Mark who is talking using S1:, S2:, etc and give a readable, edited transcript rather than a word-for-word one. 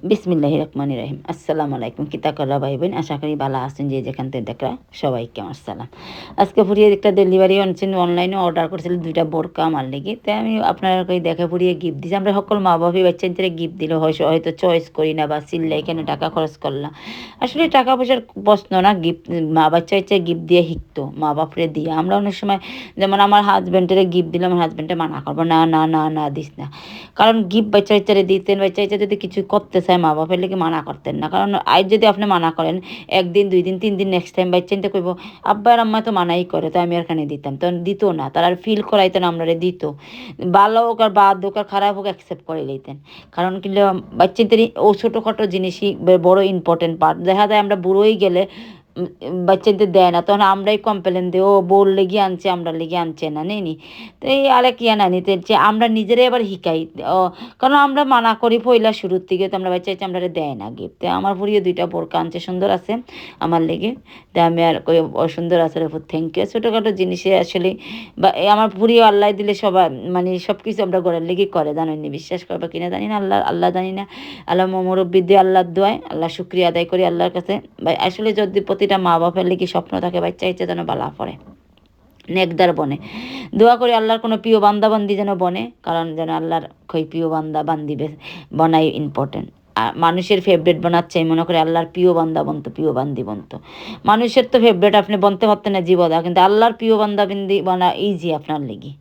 S1: বিসমিল্লাহির রহমানির রহিম। আসসালামু আলাইকুম। কিতা কররা ভাই বোন, আশা করি ভালো আছেন যে যেখান থেকে দেখরা সবাইকে আমার সালাম। আজকে ফুরিয়ে একটা ডেলিভারি আনছেন, অনলাইনে অর্ডার করছিল 2টা বোরকা আমার লেগে। তাই আমি আপনার কই দেখে ফুরিয়ে গিফট দিছি। আমরা সকল মা বাবা বাচ্চাদের গিফট দিলে হয়তো চয়েস করি না বা চিল্লাই কেন টাকা খরচ করলাম। আসলে টাকা পয়সার প্রশ্ন না, গিফট মা বাচ্চা গিফট দিয়ে শিখতো, মা বাপরে দিয়ে। আমরা অনেক সময় যেমন আমার হাজব্যান্ডের গিফট দিলাম, আমার হাজব্যান্ডে মানা করবো, না না না না দিস না। কারণ গিফট বাচ্চারে দিতেন, বাচ্চা যদি কিছু করতে চায় মা বাপের লেগে মানা করতেন না। কারণ আজ যদি আপনি মানা করেন, 1 দিন 2 দিন 3 দিন নেক্সট টাইম বাচ্চাটা কইব আব্বা আর আম্মা তো মানাই করে, তো আমি এখানে দিতাম, তখন দিত না। তারা আর ফিল করাইতেন, আমরা দিত। ভালো হোক আর বাদ হোক আর খারাপ হোক অ্যাকসেপ্ট করে লইতেন। কারণ কিন্তু বাচ্চাদের ও ছোটোখাটো জিনিসই বড় ইম্পর্টেন্ট পার্ট। দেখা যায় আমরা বুড়োই গেলে বাচ্চাদের দেয় না, তখন আমরাই কমপ্লেন দিই, ও বউর লেগে আনছে, আমরা লেগে আনছে না নেই। তো এই আরেক ইয়া না নিতে যে আমরা নিজেরাই আবার শিখাই। কারণ আমরা মানা করি পয়লা শুরুর থেকে, তো আমরা বাচ্চা আমরা দেয় না গিফট। তো আমার ফুরিয়ে 2টা বোরকা আনছে, সুন্দর আছে আমার লেগে। তো আমি আর কই অসুন্দর আছে রে, থ্যাংক ইউ। ছোটোখাটো জিনিসে আসলে বা আমার ফুরিয়ে আল্লাহ দিলে সবাই মানে সব কিছু আমরা ঘরের লেগে করে, জানেননি, বিশ্বাস করবা কিনা জানি না, আল্লাহ জানি না। আল্লাহ মুরব্বী দিয়ে আল্লাহর দোয়ায় আল্লাহ শুক্রিয়া আদায় করি আল্লাহর কাছে। আসলে যদি প্রতিটা মা বাপের লেগে স্বপ্ন থাকে বাচ্চা ইচ্ছে যেন বালা পড়ে, নেকদার বনে। দোয়া করি আল্লাহর কোনো প্রিয় বান্দাবান্দি যেন বনে, কারণ যেন আল্লাহর কই প্রিয় বান্দা বান্দি বনাই ইম্পর্টেন্ট। আর মানুষের ফেভারিট বানাচ্ছে মনে করে আল্লাহর প্রিয় বান্দা বন্ত, প্রিয় বান্দি বন্ত। মানুষের তো ফেভারিট আপনি বনতে পারতেন না জীবদা, কিন্তু আল্লাহর প্রিয় বান্দা বিন্দি বনা ইজি আপনার লেগে।